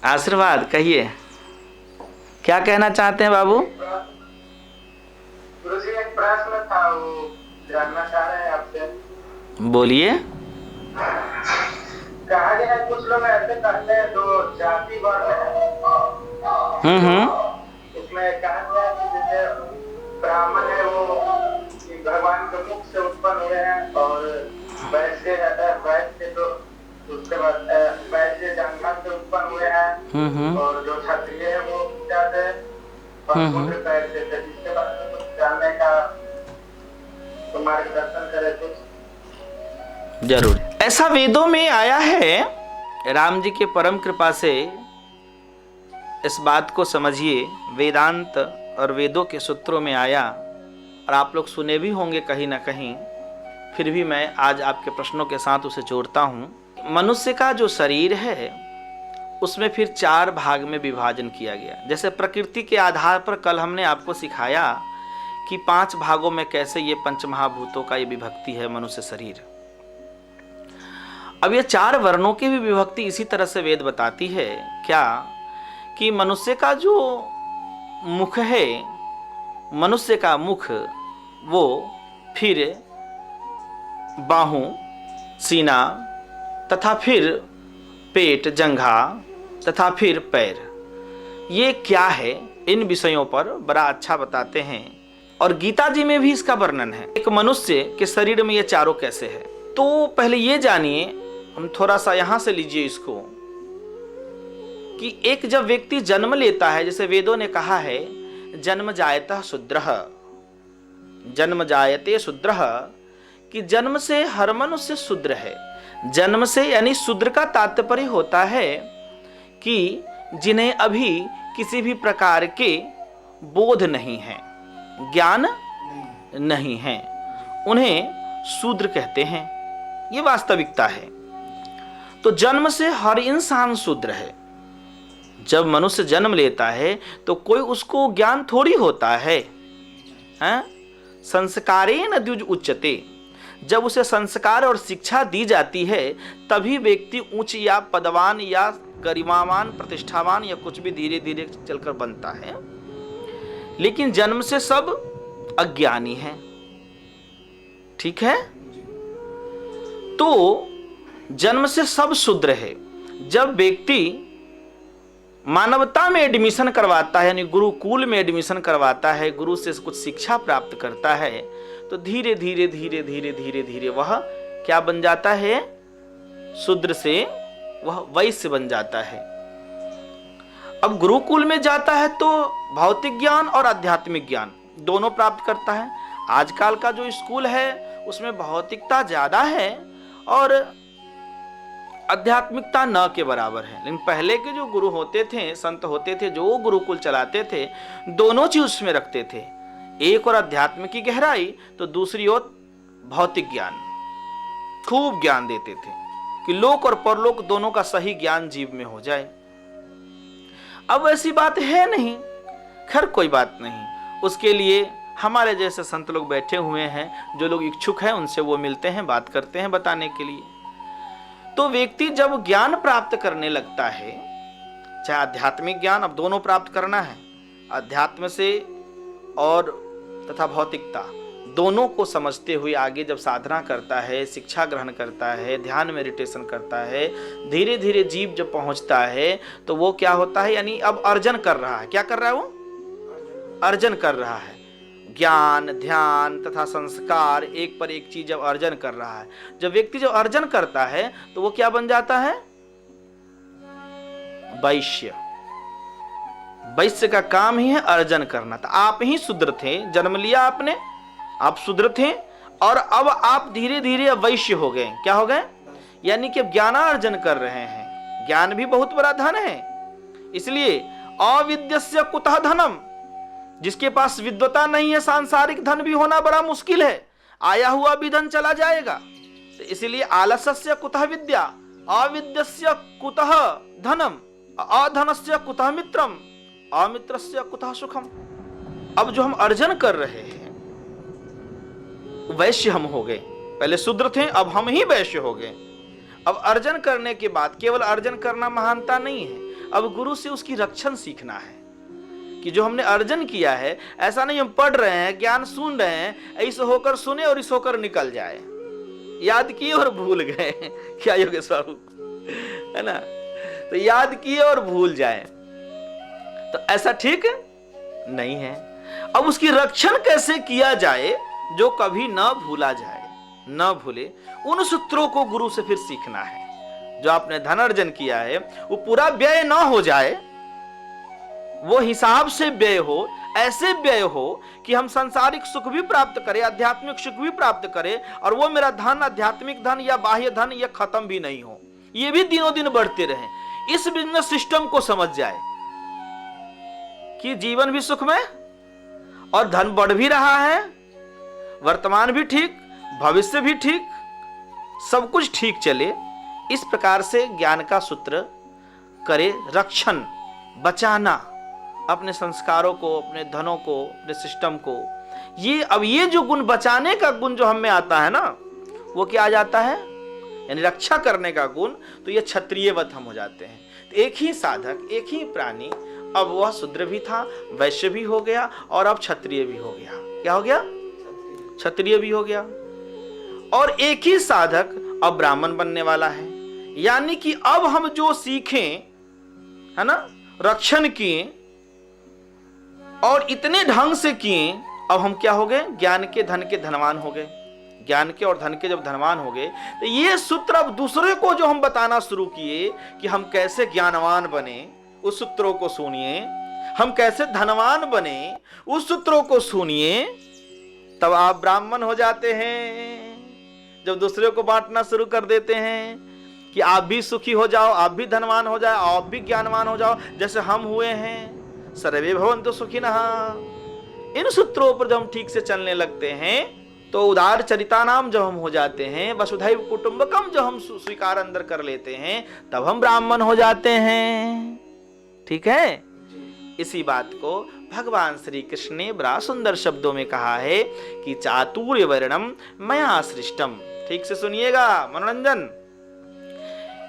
आशीर्वाद कहिए, क्या कहना चाहते हैं बाबू? गुरुजी एक प्रश्न था, वो जानना चाह रहे हैं आपसे। बोलिए। कहा गया है कुछ लोग ऐसे कहते हैं जो जाति वर्ण है, उसमें कहा गया है कि जैसे ब्राह्मण है वो भगवान के मुख से उत्पन्न हुए हैं, और वैश्य तो उसके बाद वैश्य जंगल से उत्पन्न हुए हैं, और जो क्षत्रिय है वो जाते और शूद्र पैर से थे। जिसके बाद कुछ जानने का तो मार्गदर्शन करे कुछ। जरूर, ऐसा वेदों में आया है। राम जी के परम कृपा से इस बात को समझिए, वेदांत और वेदों के सूत्रों में आया, और आप लोग सुने भी होंगे कहीं ना कहीं, फिर भी मैं आज आपके प्रश्नों के साथ उसे जोड़ता हूँ। मनुष्य का जो शरीर है उसमें फिर 4 भाग में विभाजन किया गया। जैसे प्रकृति के आधार पर कल हमने आपको सिखाया कि 5 भागों में कैसे ये पंचमहाभूतों का ये विभक्ति है मनुष्य शरीर। अब ये 4 वर्णों की भी विभक्ति इसी तरह से वेद बताती है, क्या कि मनुष्य का जो मुख है, मनुष्य का मुख वो फिर बाहों, सीना तथा फिर पेट, जंघा तथा फिर पैर, ये क्या है, इन विषयों पर बड़ा अच्छा बताते हैं। और गीता जी में भी इसका वर्णन है, एक मनुष्य के शरीर में ये चारों कैसे है। तो पहले ये जानिए, हम थोड़ा सा यहां से लीजिए इसको, कि एक जब व्यक्ति जन्म लेता है, जैसे वेदों ने कहा है जन्म जायतः शूद्रः, जन्म जायते शूद्रः, कि जन्म से हर मनुष्य शूद्र है। जन्म से यानी शूद्र का तात्पर्य होता है कि जिन्हें अभी किसी भी प्रकार के बोध नहीं है, ज्ञान नहीं है, उन्हें शूद्र कहते हैं। ये वास्तविकता है। तो जन्म से हर इंसान शूद्र है। जब मनुष्य जन्म लेता है तो कोई उसको ज्ञान थोड़ी होता है, संस्कारेण द्विज उच्यते। जब उसे संस्कार और शिक्षा दी जाती है तभी व्यक्ति उच्च या पदवान या गरिमावान, प्रतिष्ठावान या कुछ भी धीरे धीरे चलकर बनता है। लेकिन जन्म से सब अज्ञानी है, ठीक है। तो जन्म से सब शूद्र है। जब व्यक्ति मानवता में एडमिशन करवाता है, यानी गुरुकुल में एडमिशन करवाता है, गुरु से कुछ शिक्षा प्राप्त करता है, तो धीरे धीरे धीरे धीरे धीरे धीरे वह क्या बन जाता है, शूद्र से वह वैश्य बन जाता है। अब गुरुकुल में जाता है तो भौतिक ज्ञान और आध्यात्मिक ज्ञान दोनों प्राप्त करता है। आजकल का जो स्कूल है उसमें भौतिकता ज्यादा है और आध्यात्मिकता न के बराबर है। लेकिन पहले के जो गुरु होते थे, संत होते थे, जो गुरुकुल चलाते थे, दोनों चीज उसमें रखते थे। एक और अध्यात्म की गहराई तो दूसरी ओर भौतिक ज्ञान, खूब ज्ञान देते थे कि लोक और परलोक दोनों का सही ज्ञान जीव में हो जाए। अब ऐसी बात है नहीं। खैर कोई बात नहीं, उसके लिए हमारे जैसे संत लोग बैठे हुए हैं, जो लोग इच्छुक हैं उनसे वो मिलते हैं, बात करते हैं बताने के लिए। तो व्यक्ति जब ज्ञान प्राप्त करने लगता है, चाहे आध्यात्मिक ज्ञान, अब दोनों प्राप्त करना है, अध्यात्म से और तथा भौतिकता दोनों को समझते हुए आगे जब साधना करता है, शिक्षा ग्रहण करता है, ध्यान मेडिटेशन करता है, धीरे धीरे जीव जब पहुंचता है तो वो क्या होता है, यानी अब अर्जन कर रहा है। क्या कर रहा है वो? अर्जन कर रहा है। ज्ञान, ध्यान तथा संस्कार, एक पर एक चीज जब अर्जन कर रहा है, जब व्यक्ति जब अर्जन करता है तो वो क्या बन जाता है? वैश्य। वैश्य का काम ही है अर्जन करना। तो आप ही शूद्र थे, जन्म लिया आपने, आप शूद्र थे, और अब आप धीरे धीरे वैश्य हो गए। क्या हो गए? यानी कि ज्ञानार्जन कर रहे हैं। ज्ञान भी बहुत बड़ा धन है, इसलिए अविद्यस्य कुतः धनम। जिसके पास विद्वता नहीं है, सांसारिक धन भी होना बड़ा मुश्किल है, आया हुआ भी धन चला जाएगा। तो इसलिए आलस्यस्य कुतः विद्या, अविद्यस्य कुतः धनम, अधनस्य कुतः मित्रम, अमित्रस्य कुतः सुखम। अब जो हम अर्जन कर रहे हैं, वैश्य हम हो गए। पहले शूद्र थे, अब हम ही वैश्य हो गए। अब अर्जन करने के बाद केवल अर्जन करना महानता नहीं है, अब गुरु से उसकी रक्षण सीखना है कि जो हमने अर्जन किया है, ऐसा नहीं हम पढ़ रहे हैं, ज्ञान सुन रहे हैं, ऐसे होकर सुने और इस होकर निकल जाए, याद किए और भूल गए। क्या योगेश बाबू, है ना? तो याद किए और भूल जाए तो ऐसा ठीक नहीं है। अब उसकी रक्षण कैसे किया जाए जो कभी न भूला जाए, न भूले, उन सूत्रों को गुरु से फिर सीखना है। जो आपने धन अर्जन किया है वो पूरा व्यय न हो जाए, वो हिसाब से व्यय हो, ऐसे व्यय हो कि हम सांसारिक सुख भी प्राप्त करें, आध्यात्मिक सुख भी प्राप्त करें, और वो मेरा धन, आध्यात्मिक धन या बाह्य धन, ये खत्म भी नहीं हो, ये भी दिनों दिन बढ़ते रहे। इस बिजनेस सिस्टम को समझ जाए कि जीवन भी सुख में और धन बढ़ भी रहा है, वर्तमान भी ठीक, भविष्य भी ठीक, सब कुछ ठीक चले। इस प्रकार से ज्ञान का सूत्र करे रक्षण, बचाना अपने संस्कारों को, अपने धनों को, अपने सिस्टम को। अब ये जो गुण, बचाने का गुण जो हम में आता है ना, वो क्या आ जाता है, यानी रक्षा करने का गुण, तो ये क्षत्रियवत हम हो जाते हैं। तो एक ही साधक, एक ही प्राणी, अब वह शूद्र भी था, वैश्य भी हो गया, और अब क्षत्रिय भी हो गया। क्या हो गया? क्षत्रिय भी हो गया। और एक ही साधक अब ब्राह्मण बनने वाला है। यानी कि अब हम जो सीखें, है ना, रक्षण किए और इतने ढंग से किए, अब हम क्या हो गए? ज्ञान के धन के धनवान हो गए। ज्ञान के और धन के जब धनवान हो गए, तो ये सूत्र अब दूसरे को जो हम बताना शुरू किए कि हम कैसे ज्ञानवान बने, उस सूत्रों को सुनिए। हम कैसे धनवान बने, उस सूत्रों को सुनिए। तब आप ब्राह्मण हो जाते हैं। जब दूसरे को बांटना शुरू कर देते हैं कि आप भी सुखी हो जाओ, आप भी धनवान हो जाओ, आप भी ज्ञानवान हो जाओ, जैसे हम हुए हैं। सर्वे भवन्तु सुखिनः। इन सूत्रों पर जब हम ठीक से चलने लगते हैं, तो उदार चरिता नाम जब हम हो जाते हैं, वसुधैव कुटुंबकम जब हम स्वीकार अंदर कर लेते हैं, तब हम ब्राह्मण हो जाते हैं। ठीक है? इसी बात को भगवान श्री कृष्ण ने बड़ा सुंदर शब्दों में कहा है कि चातुर्य वर्णम मया सृष्टम। ठीक से सुनिएगा, मनोरंजन,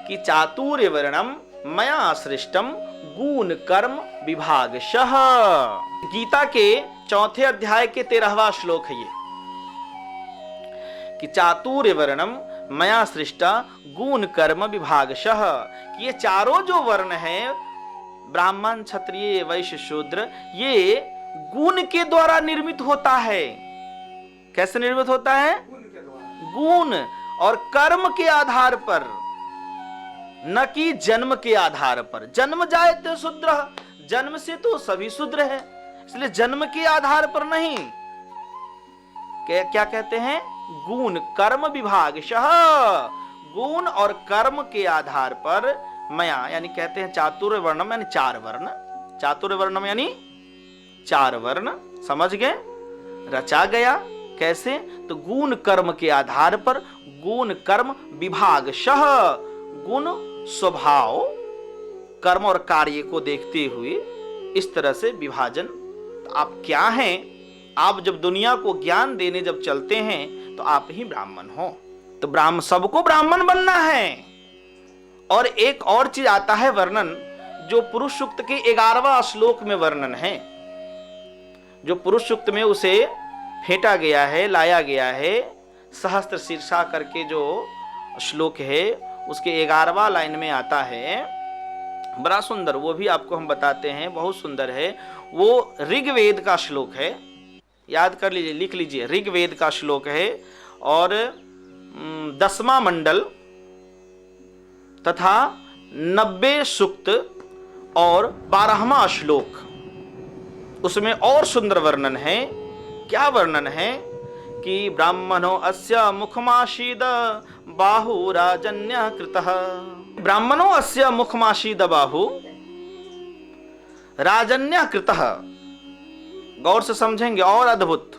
कि चातुर्य वर्णम मया सृष्टम गुण कर्म विभागशः। गीता के 4 अध्याय के 13वां श्लोक है ये, कि चातुर्य वर्णम मया सृष्टा गुण कर्म विभागशः। ये चारों जो वर्ण हैं, ब्राह्मण, क्षत्रिय, वैश्य, शूद्र, ये गुण के द्वारा निर्मित होता है। कैसे निर्मित होता है? गुण और कर्म के आधार पर, न कि जन्म के आधार पर। जन्म जायते शूद्र, जन्म से तो सभी शूद्र है, इसलिए जन्म के आधार पर नहीं। क्या कहते हैं? गुण कर्म विभागशः। गुण और कर्म के आधार पर मया, यानी कहते हैं चातुर्य वर्णम, यानी 4 वर्ण। चातुर्य वर्णम यानी 4 वर्ण, समझ गए? रचा गया। कैसे? तो गुण कर्म के आधार पर, गुण कर्म विभागशः। गुण स्वभाव, कर्म और कार्य को देखते हुए इस तरह से विभाजन। तो आप क्या हैं? आप जब दुनिया को ज्ञान देने जब चलते हैं, तो आप ही ब्राह्मण हो। तो ब्राह्मण, सबको ब्राह्मण बनना है। और एक और चीज आता है वर्णन, जो पुरुष सूक्त के 11वां श्लोक में वर्णन है। जो पुरुष सूक्त में उसे फेंटा गया है, लाया गया है, सहस्त्र शीर्षा करके जो श्लोक है, उसके 11वां लाइन में आता है, बड़ा सुंदर। वो भी आपको हम बताते हैं, बहुत सुंदर है। वो ऋग्वेद का श्लोक है, याद कर लीजिए, लिख लीजिए। ऋग्वेद का श्लोक है और 10वां मंडल तथा 90 सूक्त और 12वां श्लोक, उसमें और सुंदर वर्णन है। क्या वर्णन है? कि ब्राह्मणो अस्य मुखमाशीद बाहु राजन्य कृतः। ब्राह्मणो अस्य मुखमाशीद बाहु राजन्य कृतः। गौर से समझेंगे, और अद्भुत।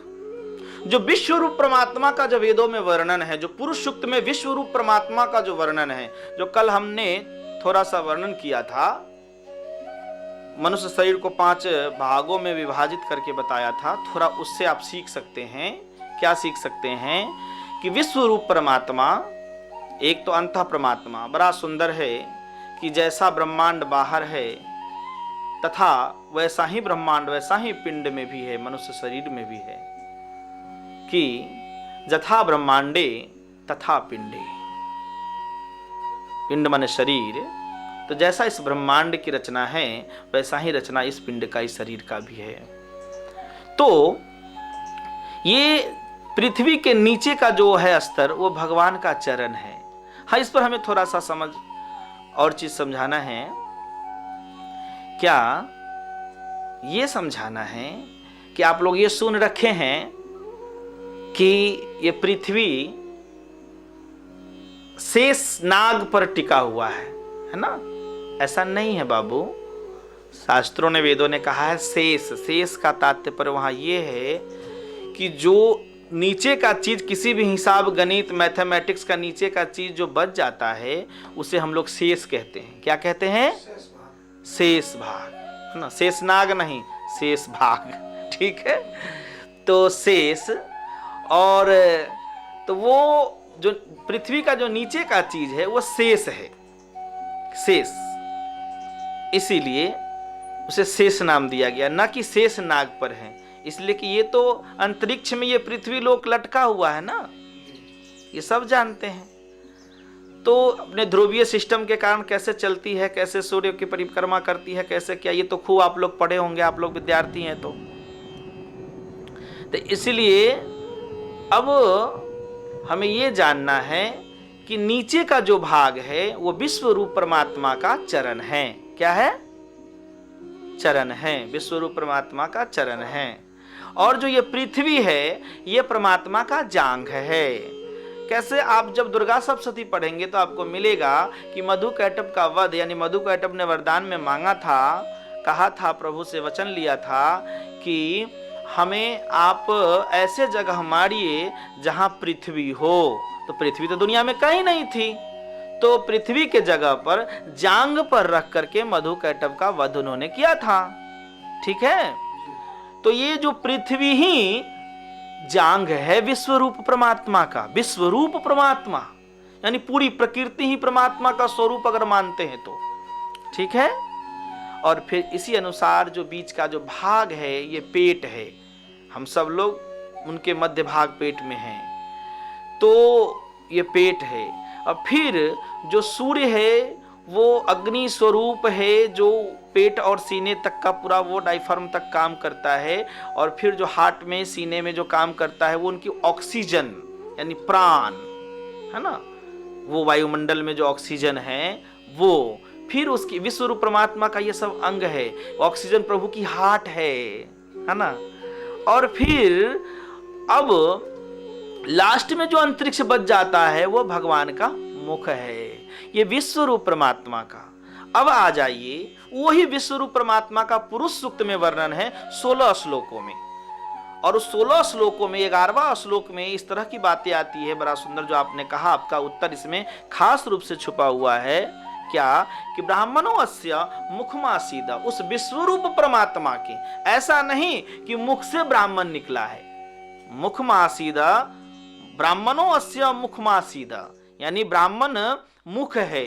जो विश्व रूप परमात्मा का जो वेदों में वर्णन है, जो पुरुष सूक्त में विश्व रूप परमात्मा का जो वर्णन है, जो कल हमने थोड़ा सा वर्णन किया था, मनुष्य शरीर को 5 भागों में विभाजित करके बताया था, थोड़ा उससे आप सीख सकते हैं। क्या सीख सकते हैं? कि विश्व रूप परमात्मा, एक तो अंतः परमात्मा, बड़ा सुंदर है कि जैसा ब्रह्मांड बाहर है तथा वैसा ही ब्रह्मांड वैसा ही पिंड में भी है, मनुष्य शरीर में भी है, कि जथा ब्रह्मांडे तथा पिंडे। पिंड माने शरीर, तो जैसा इस ब्रह्मांड की रचना है वैसा ही रचना इस पिंड का, इस शरीर का भी है। तो ये पृथ्वी के नीचे का जो है स्तर वो भगवान का चरण है। हाँ, इस पर हमें थोड़ा सा समझ और चीज समझाना है। क्या ये समझाना है कि आप लोग ये सुन रखे हैं कि ये पृथ्वी शेष नाग पर टिका हुआ है ना? ऐसा नहीं है बाबू। शास्त्रों ने, वेदों ने कहा है शेष। शेष का तात्पर्य वहां ये है कि जो नीचे का चीज, किसी भी हिसाब, गणित, मैथमेटिक्स का नीचे का चीज जो बच जाता है उसे हम लोग शेष कहते हैं। क्या कहते हैं? शेष भाग, है ना? शेष नाग नहीं, शेष भाग, ठीक है? तो शेष, और तो वो जो पृथ्वी का जो नीचे का चीज है वो शेष है, शेष। इसीलिए उसे शेष नाम दिया गया, न कि शेष नाग पर है। इसलिए कि ये तो अंतरिक्ष में ये पृथ्वी लोक लटका हुआ है ना, ये सब जानते हैं। तो अपने ध्रुवीय सिस्टम के कारण कैसे चलती है, कैसे सूर्य की परिक्रमा करती है, कैसे क्या, ये तो खूब आप लोग पढ़े होंगे, आप लोग विद्यार्थी हैं। तो इसलिए अब हमें ये जानना है कि नीचे का जो भाग है वो विश्व रूप परमात्मा का चरण है। क्या है? चरण है, विश्व रूप परमात्मा का चरण है। और जो ये पृथ्वी है ये परमात्मा का जांघ है। कैसे? आप जब दुर्गा सप्तशती पढ़ेंगे तो आपको मिलेगा कि मधु कैटभ का वध, यानी मधु कैटभ ने वरदान में मांगा था, कहा था, प्रभु से वचन लिया था कि हमें आप ऐसे जगह मारिए जहां पृथ्वी हो। तो पृथ्वी तो दुनिया में कहीं नहीं थी, तो पृथ्वी के जगह पर जांग पर रख करके मधु कैटभ का वध उन्होंने किया था। ठीक है? तो ये जो पृथ्वी ही जांग है विश्व रूप परमात्मा का। विश्व रूप परमात्मा यानी पूरी प्रकृति ही परमात्मा का स्वरूप अगर मानते हैं तो, ठीक है? और फिर इसी अनुसार जो बीच का जो भाग है ये पेट है। हम सब लोग उनके मध्य भाग पेट में हैं, तो ये पेट है। और फिर जो सूर्य है वो अग्नि स्वरूप है, जो पेट और सीने तक का पूरा वो डायफ्राम तक काम करता है। और फिर जो हार्ट में, सीने में जो काम करता है वो उनकी ऑक्सीजन यानी प्राण है ना, वो वायुमंडल में जो ऑक्सीजन है वो। फिर उसकी विश्व रूप परमात्मा का ये सब अंग है। ऑक्सीजन प्रभु की हार्ट है ना। और फिर अब लास्ट में जो अंतरिक्ष बच जाता है वो भगवान का मुख है, ये विश्व रूप परमात्मा का। अब आ जाइए, वही विश्व रूप परमात्मा का पुरुष सूक्त में वर्णन है 16 श्लोकों में। और उस 16 श्लोकों में 11वां श्लोक में इस तरह की बातें आती है, बड़ा सुंदर। जो आपने कहा, आपका उत्तर इसमें खास रूप से छुपा हुआ है। क्या? कि ब्राह्मणों अस्य मुखमासीदा, उस विश्वरूप परमात्मा के, ऐसा नहीं कि मुख से ब्राह्मण निकला है। मुखमासीदा, ब्राह्मणों अस्य मुखमासीदा यानी ब्राह्मण मुख है।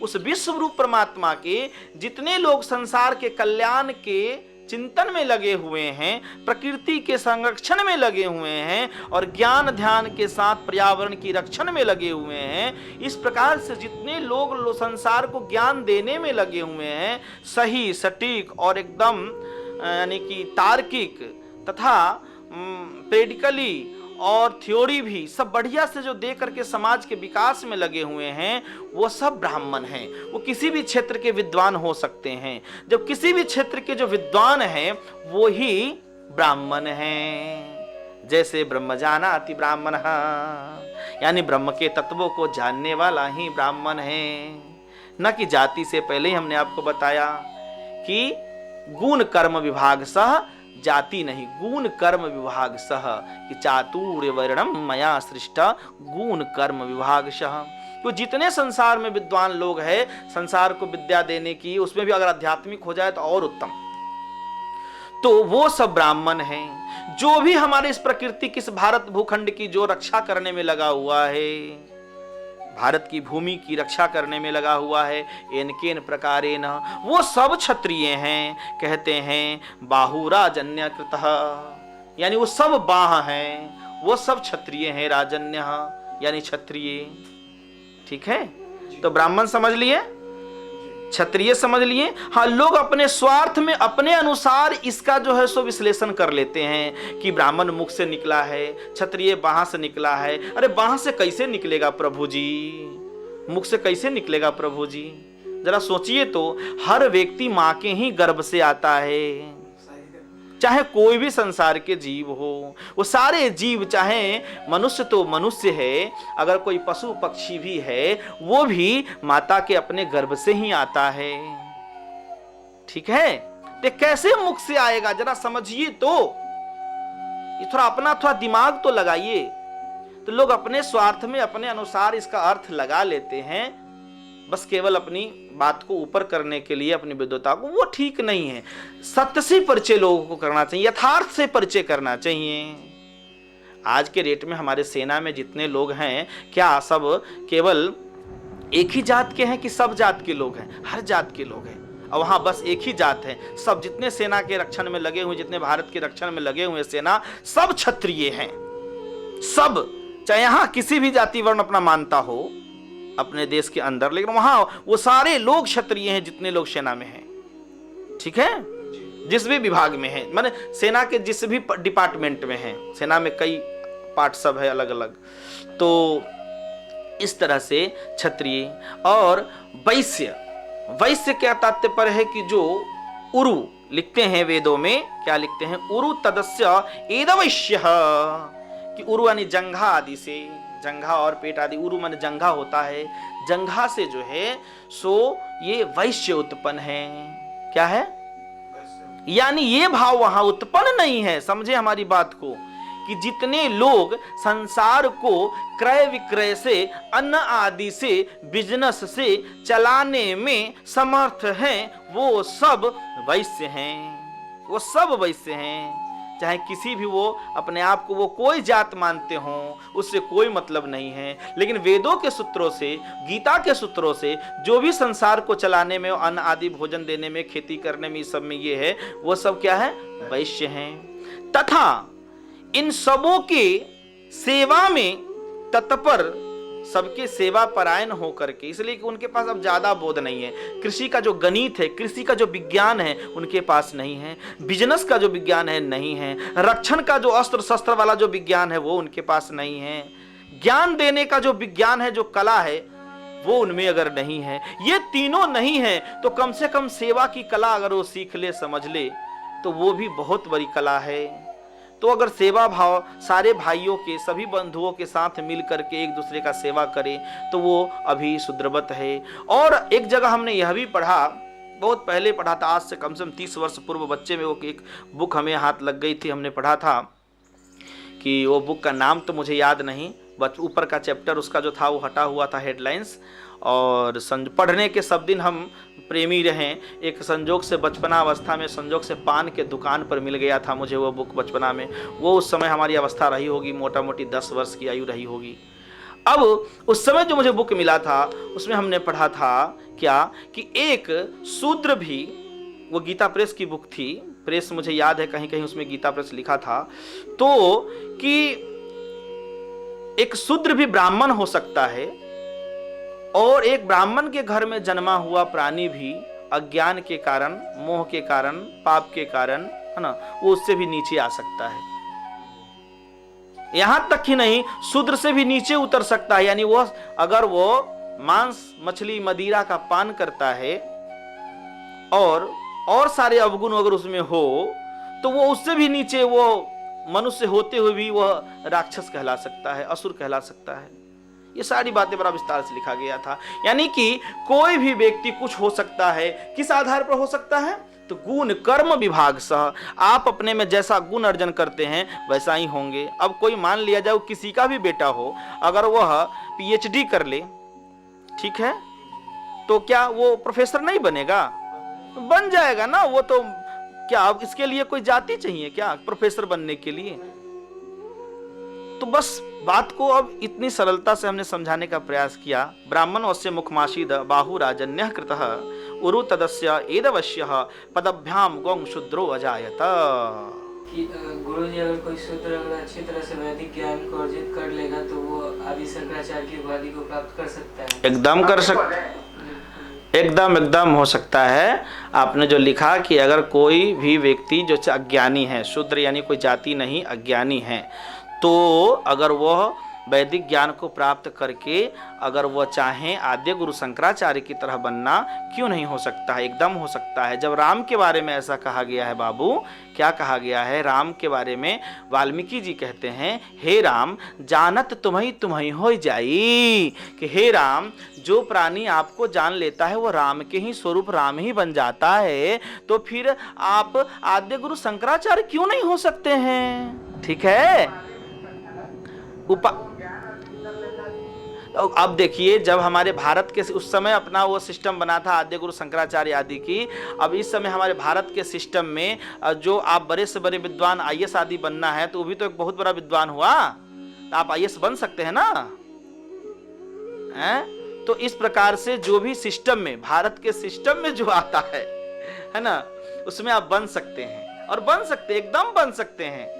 उस विश्व रूप परमात्मा के जितने लोग संसार के कल्याण के चिंतन में लगे हुए हैं, प्रकृति के संरक्षण में लगे हुए हैं और ज्ञान ध्यान के साथ पर्यावरण की रक्षण में लगे हुए हैं, इस प्रकार से जितने लोग संसार को ज्ञान देने में लगे हुए हैं, सही, सटीक और एकदम यानी कि तार्किक तथा प्रैक्टिकली और थ्योरी भी सब बढ़िया से जो दे करके समाज के विकास में लगे हुए हैं, वो सब ब्राह्मण हैं। वो किसी भी क्षेत्र के विद्वान हो सकते हैं। जब किसी भी क्षेत्र के जो विद्वान हैं वो ही ब्राह्मण हैं। जैसे ब्रह्म जानाति ब्राह्मण, यानी ब्रह्म के तत्वों को जानने वाला ही ब्राह्मण है। न कि जाति से पहले ही हमने आपको बताया कि गुण कर्म विभाग सह, जाति नहीं, गुण कर्म विभाग सह, कि चातुर्य वर्णम मया सृष्ट गुण कर्म विभाग सह। तो जितने संसार में विद्वान लोग हैं, संसार को विद्या देने की, उसमें भी अगर आध्यात्मिक हो जाए तो और उत्तम, तो वो सब ब्राह्मण हैं। जो भी हमारे इस प्रकृति की, इस भारत भूखंड की जो रक्षा करने में लगा हुआ है, भारत की भूमि की रक्षा करने में लगा हुआ है, एनकेन प्रकारेण, वो सब क्षत्रिय हैं। कहते हैं बाहुराजन्य कृतः, यानी वो सब बाह हैं, वो सब क्षत्रिय हैं। राजन्य यानी क्षत्रिय, ठीक है। तो ब्राह्मण समझ लिए, क्षत्रिय समझ लिए। हाँ, लोग अपने स्वार्थ में अपने अनुसार इसका जो है सो विश्लेषण कर लेते हैं कि ब्राह्मण मुख से निकला है, क्षत्रिय बाह से निकला है। अरे बाह से कैसे निकलेगा प्रभु जी, मुख से कैसे निकलेगा प्रभु जी? जरा सोचिए तो, हर व्यक्ति मां के ही गर्भ से आता है, चाहे कोई भी संसार के जीव हो। वो सारे जीव, चाहे मनुष्य तो मनुष्य है, अगर कोई पशु पक्षी भी है, वो भी माता के अपने गर्भ से ही आता है, ठीक है। तो कैसे मुख से आएगा, जरा समझिए तो, ये थोड़ा दिमाग तो लगाइए। तो लोग अपने स्वार्थ में अपने अनुसार इसका अर्थ लगा लेते हैं, बस केवल अपनी बात को ऊपर करने के लिए, अपनी विद्वता को। वो ठीक नहीं है। सत्य से परिचय लोगों को करना चाहिए, यथार्थ से परिचय करना चाहिए। आज के डेट में हमारे सेना में जितने लोग हैं, क्या सब केवल एक ही जात के हैं कि सब जात के लोग हैं? हर जात के लोग हैं। और वहां बस एक ही जात है। सब जितने सेना के रक्षण में लगे हुए, जितने भारत के रक्षण में लगे हुए सेना, सब क्षत्रिय हैं। सब, चाहे यहां किसी भी जाति वर्ण अपना मानता हो अपने देश के अंदर, लेकिन वहां वो सारे लोग क्षत्रिय हैं जितने लोग सेना में हैं, ठीक है। जिस भी विभाग में है, माने सेना के जिस भी डिपार्टमेंट में है, सेना में कई पार्ट सब है अलग अलग। तो इस तरह से क्षत्रिय और वैश्य, वैश्य क्या तात्पर्य है कि जो उरु लिखते हैं वेदों में, क्या लिखते हैं? उरु तदस्य एदवैश्यः, कि उरु यानी जंघा आदि से, जंघा और पेट आदि, उरु माने जंघा होता है, जंघा से जो है सो ये वैश्य उत्पन्न है। क्या है? यानी ये भाव वहां उत्पन्न नहीं है। समझे हमारी बात को, कि जितने लोग संसार को क्रय विक्रय से, अन्न आदि से, बिजनेस से चलाने में समर्थ हैं, वो सब वैश्य हैं। वो सब वैश्य हैं। चाहे किसी भी वो अपने आप को वो कोई जात मानते हों, उससे कोई मतलब नहीं है। लेकिन वेदों के सूत्रों से, गीता के सूत्रों से, जो भी संसार को चलाने में, अन्न आदि भोजन देने में, खेती करने में, इस सब में ये है, वो सब क्या है? वैश्य हैं। तथा इन सबों के सेवा में तत्पर, सबके सेवा परायण होकर के, इसलिए कि उनके पास अब ज्यादा बोध नहीं है। कृषि का जो गणित है, कृषि का जो विज्ञान है, उनके पास नहीं है। बिजनेस का जो विज्ञान है, नहीं है। रक्षण का जो अस्त्र शस्त्र वाला जो विज्ञान है, वो उनके पास नहीं है। ज्ञान देने का जो विज्ञान है, जो कला है, वो उनमें अगर नहीं है, ये तीनों नहीं है, तो कम से कम सेवा की कला अगर वो सीख ले, समझ ले, तो वो भी बहुत बड़ी कला है। तो अगर सेवा भाव सारे भाइयों के, सभी बंधुओं के साथ मिल करके एक दूसरे का सेवा करे, तो वो अभी शुद्रवत है। और एक जगह हमने यह भी पढ़ा, बहुत पहले पढ़ा था, आज से कम से कम 30 वर्ष पूर्व, बच्चे में वो एक बुक हमें हाथ लग गई थी, हमने पढ़ा था कि वो बुक का नाम तो मुझे याद नहीं, बस ऊपर का चैप्टर उसका जो था वो हटा हुआ था, हेडलाइंस। और पढ़ने के सब दिन हम प्रेमी रहें। एक संजोग से बचपना अवस्था में, संजोग से पान के दुकान पर मिल गया था मुझे वो बुक बचपना में। वो उस समय हमारी अवस्था रही होगी, मोटा मोटी 10 वर्ष की आयु रही होगी। अब उस समय जो मुझे बुक मिला था, उसमें हमने पढ़ा था क्या, कि एक शूद्र भी, वो गीता प्रेस की बुक थी, प्रेस मुझे याद है कहीं कहीं उसमें गीता प्रेस लिखा था, तो कि एक शूद्र भी ब्राह्मण हो सकता है, और एक ब्राह्मण के घर में जन्मा हुआ प्राणी भी अज्ञान के कारण, मोह के कारण, पाप के कारण, है ना, वो उससे भी नीचे आ सकता है। यहां तक ही नहीं, शूद्र से भी नीचे उतर सकता है। यानी वो अगर वो मांस, मछली, मदिरा का पान करता है और सारे अवगुण अगर उसमें हो, तो वो उससे भी नीचे, वो मनुष्य होते हुए भी वह राक्षस कहला सकता है, असुर कहला सकता है। ये सारी बातें बड़ा विस्तार से लिखा गया था। यानी कि कोई भी व्यक्ति कुछ हो सकता है। किस आधार पर हो सकता है? तो गुण कर्म विभाग सह, आप अपने में जैसा गुण अर्जन करते हैं वैसा ही होंगे। अब कोई मान लिया जाए किसी का भी बेटा हो, अगर वह PhD कर ले, ठीक है, तो क्या वो प्रोफेसर नहीं बनेगा? बन जाएगा ना। वो तो क्या, अब इसके लिए कोई जाति चाहिए क्या प्रोफेसर बनने के लिए? तो बस बात को अब इतनी सरलता से हमने समझाने का प्रयास किया। ब्राह्मण अस्य मुखमाशीद बाहु राजन्य कृतः उरु तदस्य एदवश्य पदभ्याम गौंग शूद्रो अजायत। कि गुरु जी अगर कोई शूद्र अगर अच्छी तरह से वैदिक ज्ञान को अर्जित कर लेगा तो वो आदि शंकराचार्य की उपाधि को प्राप्त कर सकता है। एकदम कर एकदम हो सकता है। आपने जो लिखा कि अगर कोई भी व्यक्ति जो अज्ञानी है, शूद्र यानी कोई जाति नहीं, अज्ञानी है, तो अगर वह वैदिक ज्ञान को प्राप्त करके अगर वह चाहें आद्य गुरु शंकराचार्य की तरह बनना, क्यों नहीं हो सकता है? एकदम हो सकता है। जब राम के बारे में ऐसा कहा गया है बाबू, क्या कहा गया है राम के बारे में? वाल्मीकि जी कहते हैं, हे राम जानत तुम्हें हो जाई, कि हे राम जो प्राणी आपको जान लेता है वो राम के ही स्वरूप राम ही बन जाता है, तो फिर आप आद्य गुरु शंकराचार्य क्यों नहीं हो सकते हैं? ठीक है। अब देखिए, जब हमारे भारत के उस समय अपना वो सिस्टम बना था आद्य गुरु शंकराचार्य आदि की, अब इस समय हमारे भारत के सिस्टम में जो आप बड़े से बड़े विद्वान आईएएस आदि बनना है, तो वो भी तो एक बहुत बड़ा विद्वान हुआ, तो आप आईएएस बन सकते हैं ना, हैं? तो इस प्रकार से जो भी सिस्टम में, भारत के सिस्टम में जो आता है ना, उसमें आप बन सकते हैं, और बन सकते, एकदम बन सकते हैं,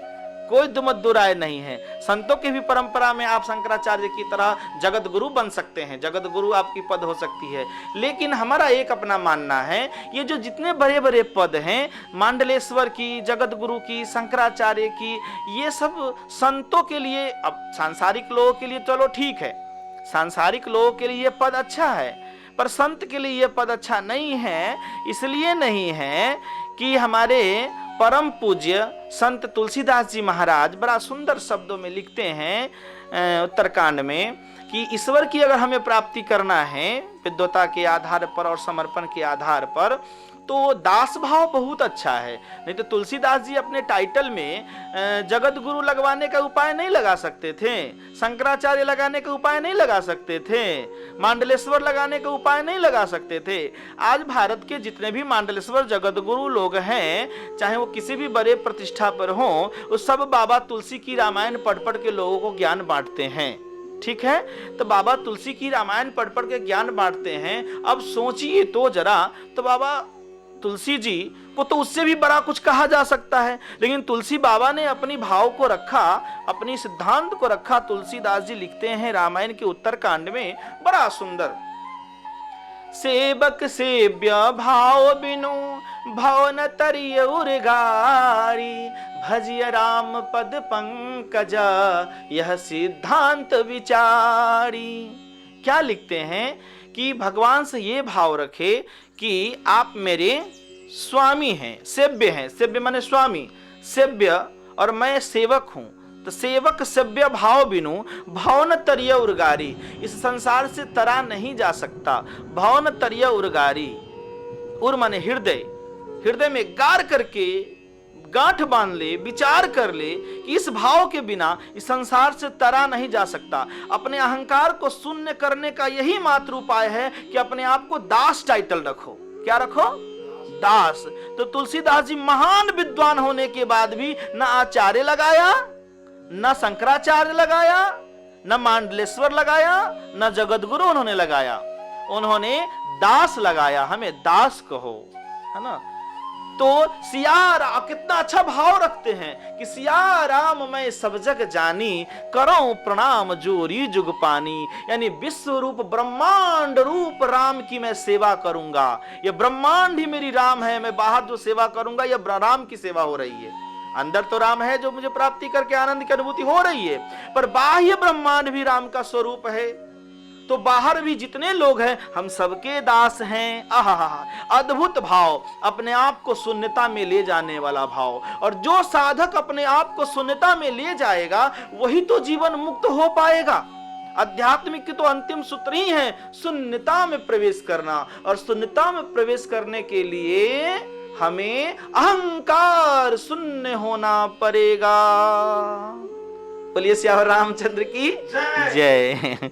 कोई दुमत राय नहीं है। संतों की भी परंपरा में आप शंकराचार्य की तरह जगत गुरु बन सकते हैं, जगत गुरु आपकी पद हो सकती है। लेकिन हमारा एक अपना मानना है, ये जो जितने बड़े बड़े पद हैं, मांडलेश्वर की, जगत गुरु की, शंकराचार्य की, ये सब संतों के लिए, अब सांसारिक लोगों के लिए चलो ठीक है, सांसारिक लोगों के लिए ये पद अच्छा है, पर संत के लिए ये पद अच्छा नहीं है। इसलिए नहीं है कि हमारे परम पूज्य संत तुलसीदास जी महाराज बड़ा सुंदर शब्दों में लिखते हैं उत्तरकांड में, कि ईश्वर की अगर हमें प्राप्ति करना है विद्वता के आधार पर और समर्पण के आधार पर, तो दास भाव बहुत अच्छा है। नहीं तो तुलसीदास जी अपने टाइटल में जगत गुरु लगवाने का उपाय नहीं लगा सकते थे, शंकराचार्य लगाने का उपाय नहीं लगा सकते थे, मांडलेश्वर लगाने का उपाय नहीं लगा सकते थे। आज भारत के जितने भी मांडलेश्वर जगत गुरु लोग हैं, चाहे वो किसी भी बड़े प्रतिष्ठा पर हों, वो सब बाबा तुलसी की रामायण पढ़ के लोगों को ज्ञान बांटते हैं। ठीक है, तो बाबा तुलसी की रामायण पढ़ के ज्ञान बांटते हैं। अब सोचिए तो जरा, तो बाबा तुलसी जी को तो उससे भी बड़ा कुछ कहा जा सकता है, लेकिन तुलसी बाबा ने अपनी भाव को रखा, अपनी सिद्धांत को रखा। तुलसीदास जी लिखते हैं रामायण के उत्तरकांड में बड़ा सुंदर, सेवक सेव्य भाव बिनु भवन तरिय उर्गारी, भजिय राम पद पंकज यह सिद्धांत विचारी। क्या लिखते हैं कि भगवान से ये भाव रखे कि आप मेरे स्वामी हैं, सेव्य हैं, सेव्य माने स्वामी, सेव्य, और मैं सेवक हूं। तो सेवक सेव्य भाव बिनु भवन तरिय उर्गारी, इस संसार से तरा नहीं जा सकता। भवन तरिय उर्गारी, उर माने हृदय, हृदय में गार करके गांठ बांध ले, विचार कर ले कि इस भाव के बिना इस संसार से तरा नहीं जा सकता। अपने अहंकार को शून्य करने का यही मात्र उपाय है कि अपने आप को दास टाइटल रखो। क्या रखो? दास। तो तुलसीदास जी महान विद्वान होने के बाद भी न आचार्य लगाया, न शंकराचार्य लगाया, न मांडलेश्वर लगाया, न जगत गुरु उन्होंने लगाया, उन्होंने दास लगाया। हमें दास कहो, है ना। तो सिया राम कितना अच्छा भाव रखते हैं कि सिया राम मैं सब जग जानी, करो प्रणाम जोरी जुग पानी। यानी विश्व रूप ब्रह्मांड रूप राम की मैं सेवा करूंगा। ये ब्रह्मांड ही मेरी राम है, मैं बाहर जो सेवा करूंगा ये राम की सेवा हो रही है। अंदर तो राम है जो मुझे प्राप्ति करके आनंद की अनुभूति हो रही है, पर बाह्य ब्रह्मांड भी राम का स्वरूप है। तो बाहर भी जितने लोग हैं हम सबके दास हैं। आहा, अद्भुत भाव, अपने आप को शून्यता में ले जाने वाला भाव। और जो साधक अपने आप को शून्यता में ले जाएगा वही तो जीवन मुक्त हो पाएगा। आध्यात्मिक की तो अंतिम सूत्र ही है शून्यता में प्रवेश करना, और शून्यता में प्रवेश करने के लिए हमें अहंकार शून्य होना पड़ेगा। बोलिए सियावर रामचंद्र की जय।